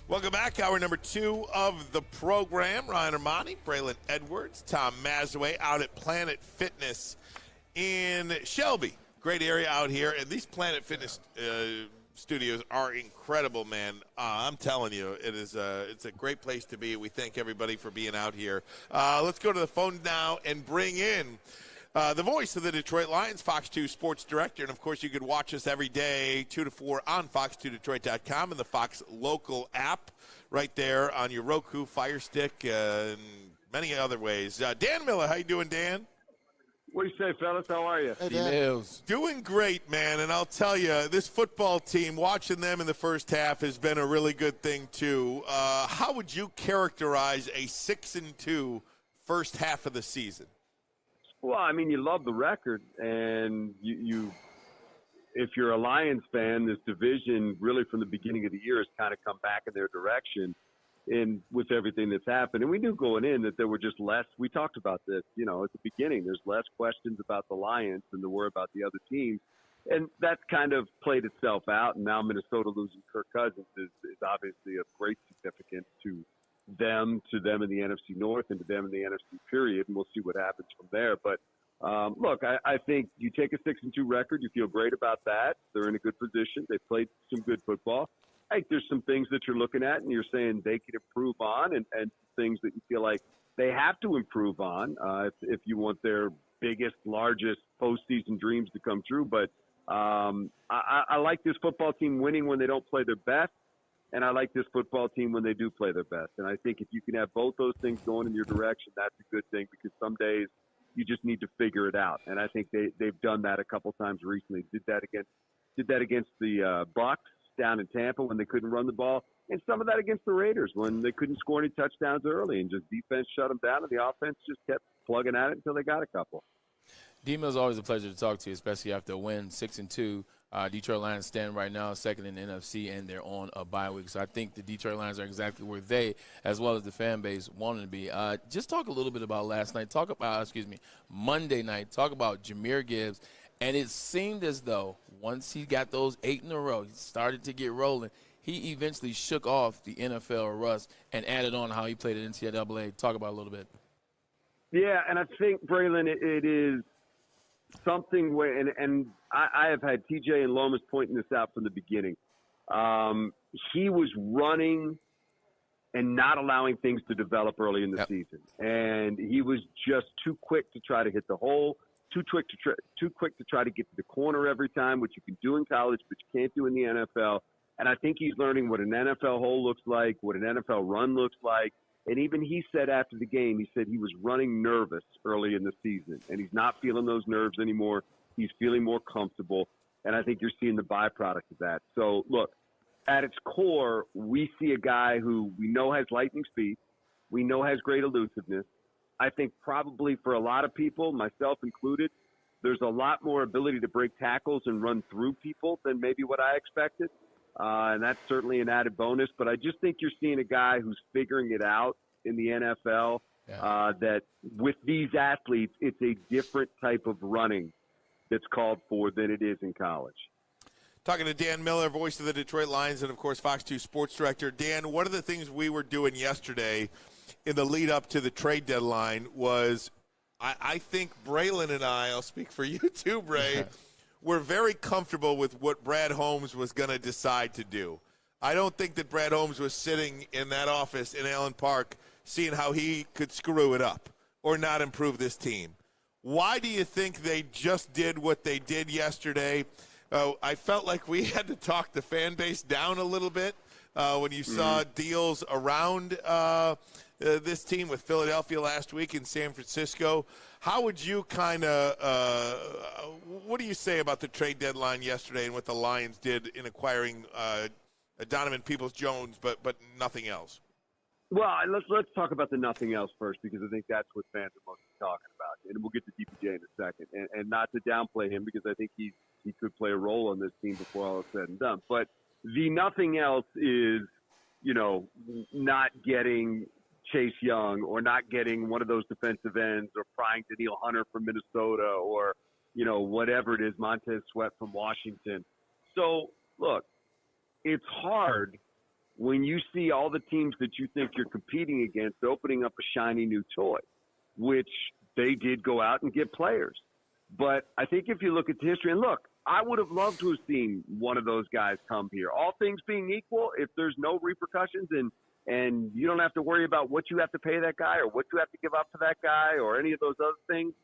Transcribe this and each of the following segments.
Welcome back. Hour number 2 of the program. Ryan Ermanni, Braylon Edwards, Tom Mazaway out at Planet Fitness in Shelby. Great area out here. And these Planet Fitness studios are incredible, man. I'm telling you, it's a great place to be. We thank everybody for being out here. Let's go to the phone now and bring in the voice of the Detroit Lions, Fox 2 Sports Director. And, of course, you could watch us every day, 2 to 4 on fox2detroit.com and the Fox Local app right there on your Roku, Fire Stick, and many other ways. Dan Miller, how you doing, Dan? What do you say, fellas? How are you? Hey, Dan. Doing great, man. And I'll tell you, this football team, watching them in the first half has been a really good thing, too. How would you characterize a 6-2 first half of the season? Well, I mean, you love the record, and you if you're a Lions fan, this division really from the beginning of the year has kind of come back in their direction in with everything that's happened. And we knew going in that there were just less – we talked about this, at the beginning. There's less questions about the Lions than there were about the other teams. And that's kind of played itself out, and now Minnesota losing Kirk Cousins is obviously of great significance to them in the NFC North and to them in the NFC period, and we'll see what happens from there. But, look, I think you take a 6-2 record, you feel great about that. They're in a good position. They played some good football. I think there's some things that you're looking at and you're saying they could improve on and things that you feel like they have to improve on if you want their biggest, largest postseason dreams to come true. But I like this football team winning when they don't play their best. And I like this football team when they do play their best. And I think if you can have both those things going in your direction, that's a good thing because some days you just need to figure it out. And I think they've done that a couple times recently. Did that against the Bucs down in Tampa when they couldn't run the ball, and some of that against the Raiders when they couldn't score any touchdowns early and just defense shut them down and the offense just kept plugging at it until they got a couple. D-Mill's always a pleasure to talk to you, especially after a win 6-2. Detroit Lions stand right now second in the NFC, and they're on a bye week. So I think the Detroit Lions are exactly where they, as well as the fan base, wanted to be. Just talk a little bit about last night. Monday night. Talk about Jahmyr Gibbs. And it seemed as though once he got those 8 in a row, he started to get rolling. He eventually shook off the NFL rust and added on how he played at NCAA. Talk about it a little bit. Yeah, and I think, Braylon, it is something where, and I have had TJ and Lomas pointing this out from the beginning. He was running and not allowing things to develop early in the season. And he was just too quick to try to hit the hole, too quick to try to get to the corner every time, which you can do in college, but you can't do in the NFL. And I think he's learning what an NFL hole looks like, what an NFL run looks like. And even he said after the game, he said he was running nervous early in the season, and he's not feeling those nerves anymore. He's feeling more comfortable, and I think you're seeing the byproduct of that. So, look, at its core, we see a guy who we know has lightning speed. We know has great elusiveness. I think probably for a lot of people, myself included, there's a lot more ability to break tackles and run through people than maybe what I expected. And that's certainly an added bonus. But I just think you're seeing a guy who's figuring it out in the NFL, that with these athletes, it's a different type of running that's called for than it is in college. Talking to Dan Miller, voice of the Detroit Lions, and, of course, Fox 2 Sports Director. Dan, one of the things we were doing yesterday in the lead-up to the trade deadline was I think Braylon and I'll speak for you too, Bray, we're very comfortable with what Brad Holmes was going to decide to do. I don't think that Brad Holmes was sitting in that office in Allen Park seeing how he could screw it up or not improve this team. Why do you think they just did what they did yesterday? I felt like we had to talk the fan base down a little bit when you saw deals around this team with Philadelphia last week in San Francisco. How would you what do you say about the trade deadline yesterday and what the Lions did in acquiring Donovan Peoples-Jones, but nothing else? Well, let's talk about the nothing else first, because I think that's what fans are mostly talking about. And we'll get to DPJ in a second. And not to downplay him, because I think he could play a role on this team before all is said and done. But the nothing else is, not getting Chase Young or not getting one of those defensive ends or prying Danielle Hunter from Minnesota or, whatever it is, Montez Sweat from Washington. So, look, it's hard when you see all the teams that you think you're competing against opening up a shiny new toy, which they did go out and get players. But I think if you look at the history, and look, I would have loved to have seen one of those guys come here. All things being equal, if there's no repercussions and you don't have to worry about what you have to pay that guy or what you have to give up to that guy or any of those other things,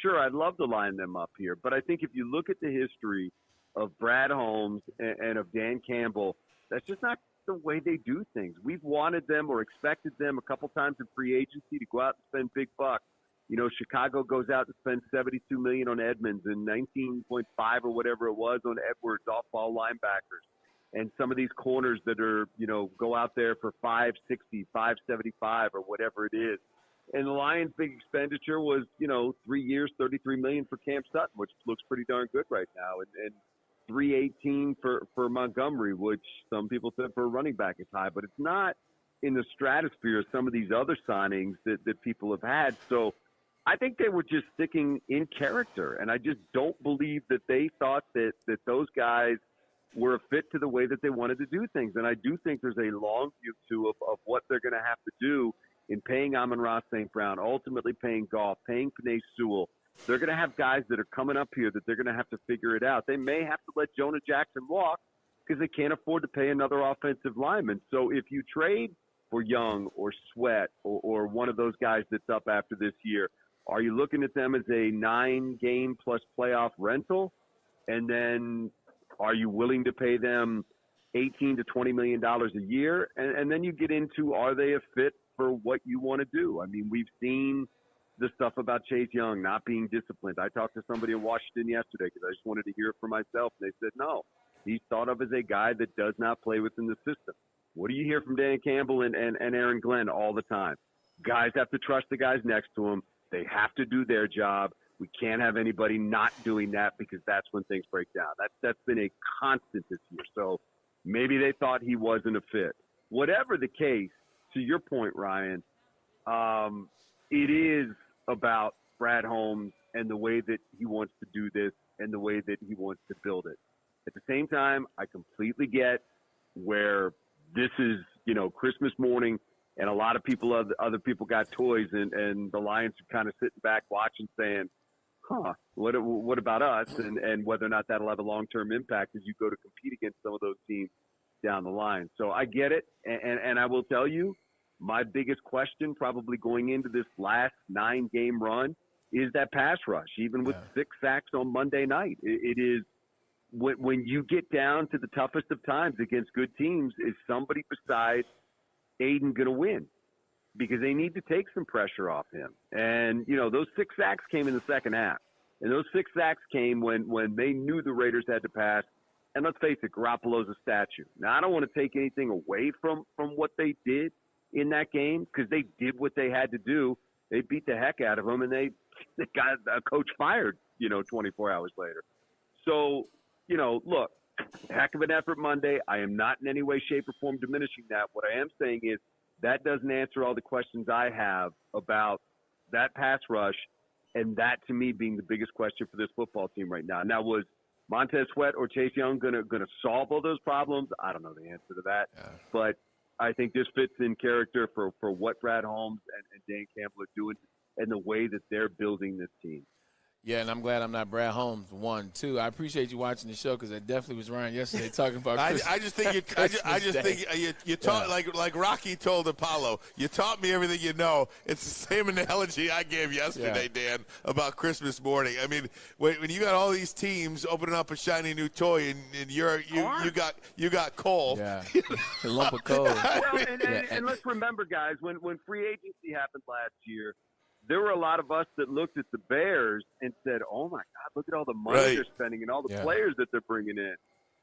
sure, I'd love to line them up here. But I think if you look at the history of Brad Holmes and of Dan Campbell, that's just not the way they do things. We've wanted them or expected them a couple times in free agency to go out and spend big bucks. You know, Chicago goes out and spends $72 million on Edmonds and $19.5 or whatever it was on Edwards, off-ball linebackers. And some of these corners that are, you know, go out there for $560, $575 or whatever it is. And the Lions' big expenditure was, you know, 3 years, $33 million for Cam Sutton, which looks pretty darn good right now. And $318 for Montgomery, which some people said for a running back is high, but it's not in the stratosphere of some of these other signings that people have had. So I think they were just sticking in character, and I just don't believe that they thought that those guys were a fit to the way that they wanted to do things. And I do think there's a long view, too, of what they're going to have to do in paying Amon-Ra St. Brown, ultimately paying Goff, paying Penei Sewell. They're going to have guys that are coming up here that they're going to have to figure it out. They may have to let Jonah Jackson walk because they can't afford to pay another offensive lineman. So if you trade for Young or Sweat or one of those guys that's up after this year, are you looking at them as a 9-game plus playoff rental? And then are you willing to pay them $18 to $20 million a year? And then you get into, are they a fit for what you want to do? I mean, we've seen the stuff about Chase Young not being disciplined. I talked to somebody in Washington yesterday because I just wanted to hear it for myself. And they said, no, he's thought of as a guy that does not play within the system. What do you hear from Dan Campbell and Aaron Glenn all the time? Guys have to trust the guys next to them. They have to do their job. We can't have anybody not doing that because that's when things break down. That's been a constant this year. So maybe they thought he wasn't a fit. Whatever the case, to your point, Ryan, it is about Brad Holmes and the way that he wants to do this and the way that he wants to build it. At the same time, I completely get where this is, you know, Christmas morning and a lot of people, other people got toys and the Lions are kind of sitting back watching saying, what about us? And whether or not that'll have a long-term impact as you go to compete against some of those teams down the line. So I get it. And I will tell you, my biggest question probably going into this last 9-game run is that pass rush, even with 6 sacks on Monday night. It is when you get down to the toughest of times against good teams, is somebody besides Aiden going to win? Because they need to take some pressure off him. And, you know, those 6 sacks came in the second half. And those 6 sacks came when they knew the Raiders had to pass. And let's face it, Garoppolo's a statue. Now, I don't want to take anything away from what they did in that game because they did what they had to do. They beat the heck out of them, and they got a coach fired, you know, 24 hours later. So, you know, look, heck of an effort Monday. I am not in any way, shape, or form diminishing that. What I am saying is that doesn't answer all the questions I have about that pass rush, and that, to me, being the biggest question for this football team right now. Now, was Montez Sweat or Chase Young gonna solve all those problems? I don't know the answer to that. Yeah. But I think this fits in character for what Brad Holmes and Dan Campbell are doing and the way that they're building this team. Yeah, and I'm glad I'm not Brad Holmes. 1, 2. I appreciate you watching the show because I definitely was Ryan yesterday talking about. I just think you taught like Rocky told Apollo. You taught me everything you know. It's the same analogy I gave yesterday, Dan, about Christmas morning. I mean, when you got all these teams opening up a shiny new toy and you got coal. Yeah, a lump of coal. Well, and let's remember, guys, when free agency happened last year, there were a lot of us that looked at the Bears and said, oh, my God, look at all the money they're spending and all the players that they're bringing in.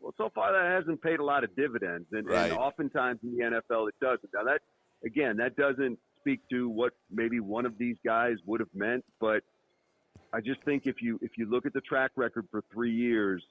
Well, so far that hasn't paid a lot of dividends, and oftentimes in the NFL it doesn't. Now, that doesn't speak to what maybe one of these guys would have meant, but I just think if you look at the track record for 3 years,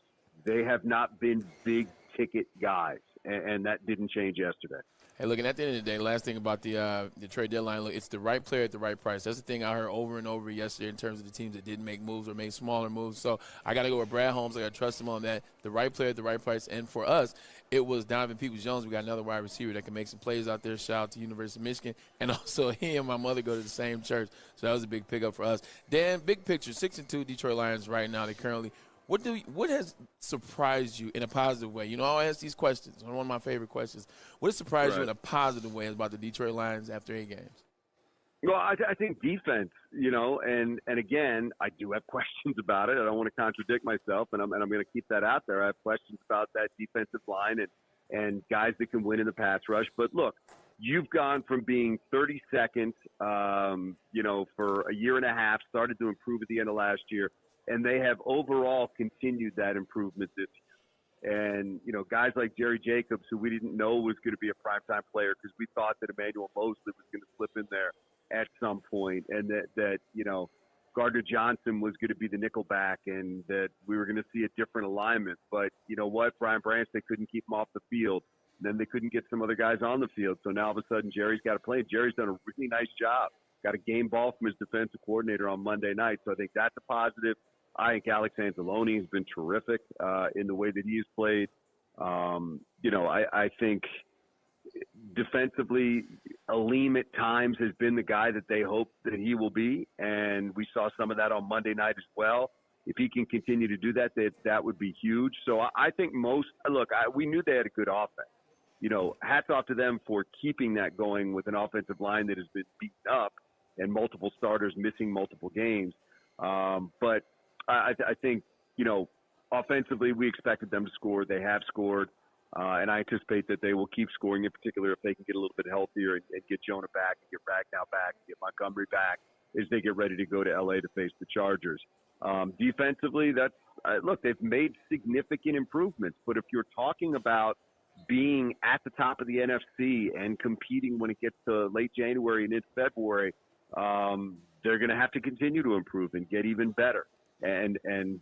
they have not been big-ticket guys, and that didn't change yesterday. Hey, look, and at the end of the day, last thing about the trade deadline, look, it's the right player at the right price. That's the thing I heard over and over yesterday in terms of the teams that didn't make moves or made smaller moves. So I got to go with Brad Holmes. I got to trust him on that. The right player at the right price. And for us, it was Donovan Peoples-Jones. We got another wide receiver that can make some plays out there. Shout out to University of Michigan. And also he and my mother go to the same church, so that was a big pickup for us. Dan, big picture, 6-2 Detroit Lions right now. They currently – what has surprised you in a positive way? You know, I'll ask these questions. One of my favorite questions. What has surprised you in a positive way about the Detroit Lions after 8 games? Well, I think defense, you know, and again, I do have questions about it. I don't want to contradict myself, and I'm going to keep that out there. I have questions about that defensive line and guys that can win in the pass rush. But look, you've gone from being 32nd, you know, for a year and a half, started to improve at the end of last year, and they have overall continued that improvement this year. And, you know, guys like Jerry Jacobs, who we didn't know was going to be a primetime player because we thought that Emmanuel Mosley was going to slip in there at some point, and that you know, Gardner Johnson was going to be the nickelback, and that we were going to see a different alignment. But you know what? Brian Branch, they couldn't keep him off the field. Then they couldn't get some other guys on the field. So now all of a sudden Jerry's got to play. Jerry's done a really nice job. Got a game ball from his defensive coordinator on Monday night. So I think that's a positive. I think Alex Anzalone has been terrific in the way that he's played. You know, I think defensively, Aleem at times has been the guy that they hope that he will be, and we saw some of that on Monday night as well. If he can continue to do that, that would be huge. So I think we knew they had a good offense. You know, hats off to them for keeping that going with an offensive line that has been beaten up and multiple starters missing multiple games. But I think, you know, offensively, we expected them to score. They have scored. And I anticipate that they will keep scoring, in particular if they can get a little bit healthier and get Jonah back, and get Ragnow back, and get Montgomery back as they get ready to go to L.A. to face the Chargers. Defensively, look, they've made significant improvements. But if you're talking about being at the top of the NFC and competing when it gets to late January and into February, they're going to have to continue to improve and get even better and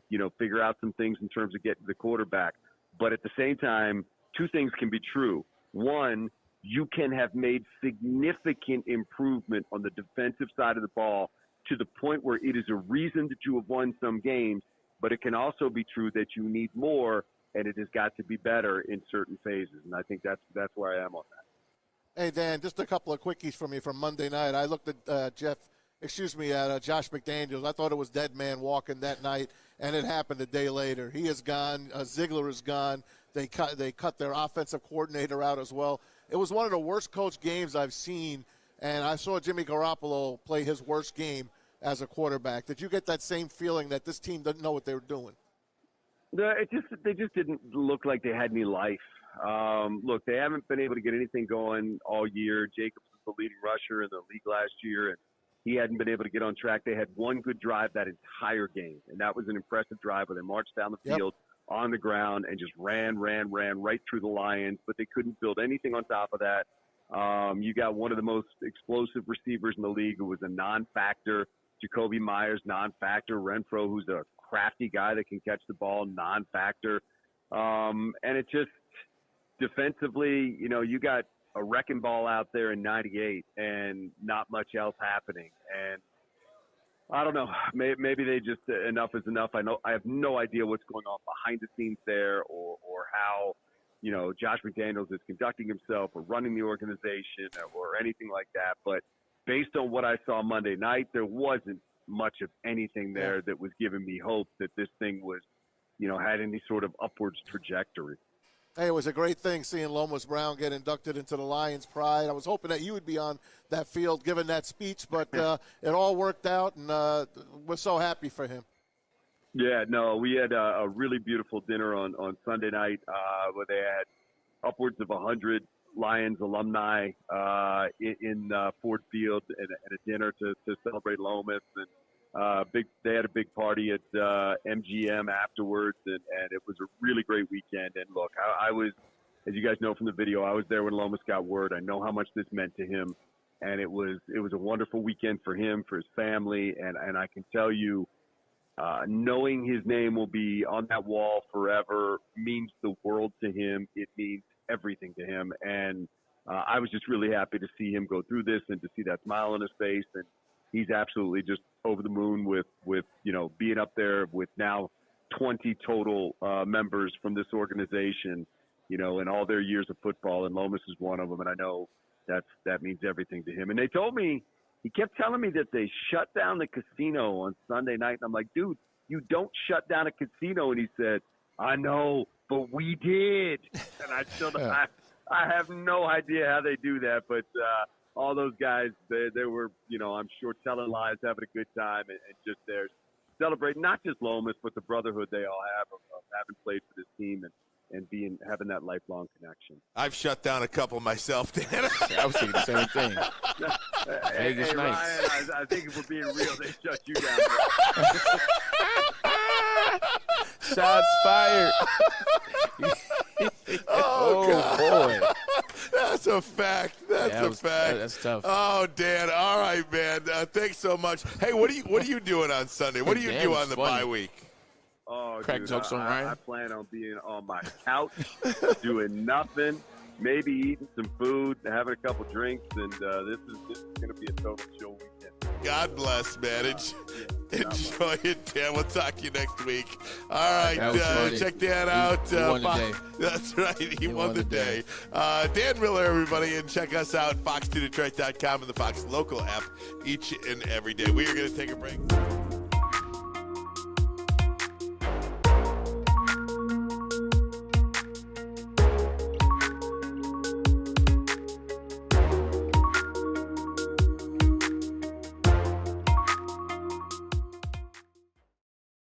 you know, figure out some things in terms of getting the quarterback. But at the same time, two things can be true. One, you can have made significant improvement on the defensive side of the ball to the point where it is a reason that you have won some games, but it can also be true that you need more, and it has got to be better in certain phases. And I think that's where I am on that. Hey, Dan, just a couple of quickies from you from Monday night. I looked at Josh McDaniels. I thought it was dead man walking that night, and it happened a day later. He is gone. Ziegler is gone. They cut their offensive coordinator out as well. It was one of the worst coach games I've seen, and I saw Jimmy Garoppolo play his worst game as a quarterback. Did you get that same feeling that this team didn't know what they were doing? No, they just didn't look like they had any life. Look, they haven't been able to get anything going all year. Jacobs was the leading rusher in the league last year, and he hadn't been able to get on track. They had one good drive that entire game, and that was an impressive drive where they marched down the field on the ground and just ran right through the Lions, but they couldn't build anything on top of that. You got one of the most explosive receivers in the league who was a non-factor. Jacoby Myers, non-factor. Renfro, who's a crafty guy that can catch the ball, non-factor. And it just defensively, you know, you got a wrecking ball out there in 98 and not much else happening. And I don't know, maybe they just enough is enough. I have no idea what's going on behind the scenes there or how, you know, Josh McDaniels is conducting himself or running the organization or anything like that. But based on what I saw Monday night, there wasn't much of anything there that was giving me hope that this thing was, you know, had any sort of upwards trajectory. Hey, it was a great thing seeing Lomas Brown get inducted into the Lions Pride. I was hoping that you would be on that field giving that speech, but it all worked out, and we're so happy for him. Yeah, no, we had a really beautiful dinner on Sunday night where they had upwards of 100 Lions alumni in Ford Field and a dinner to celebrate Lomas. And they had a big party at MGM afterwards, and it was a really great weekend. And look, I was, as you guys know from the video, I was there when Lomas got word. I know how much this meant to him, and it was a wonderful weekend for him, for his family, and I can tell you, knowing his name will be on that wall forever means the world to him. It means everything to him, and I was just really happy to see him go through this and to see that smile on his face. And he's absolutely just over the moon with you know, being up there with now 20 total members from this organization in all their years of football, and Lomas is one of them. And I know that means everything to him. And they told me, he kept telling me that they shut down the casino on Sunday night. And I'm like, dude, you don't shut down a casino. And he said, I know, but we did. And I still, I have no idea how they do that. But all those guys, they were, I'm sure telling lies, having a good time, and just there celebrating not just Lomas, but the brotherhood they all have of having played for this team and having that lifelong connection. I've shut down a couple myself, Dan. I was thinking the same thing. Vegas hey, nights. Ryan, I think if we're being real, they shut you down. Shots fired. Oh, boy. That's a fact. That's a fact. That's tough. Oh, Dan. All right, man. Thanks so much. Hey, what are you doing on Sunday? What do you do on the bye week? Oh, Crack dude, jokes on Ryan? I plan on being on my couch, doing nothing, maybe eating some food, having a couple drinks, and this is going to be a total chill weekend. God bless, man. Enjoy it, Dan. We'll talk to you next week. All right, check Dan out. He won the day. That's right. He won the day. Dan Miller, everybody, and check us out, fox2detroit.com and the Fox local app each and every day. We are going to take a break.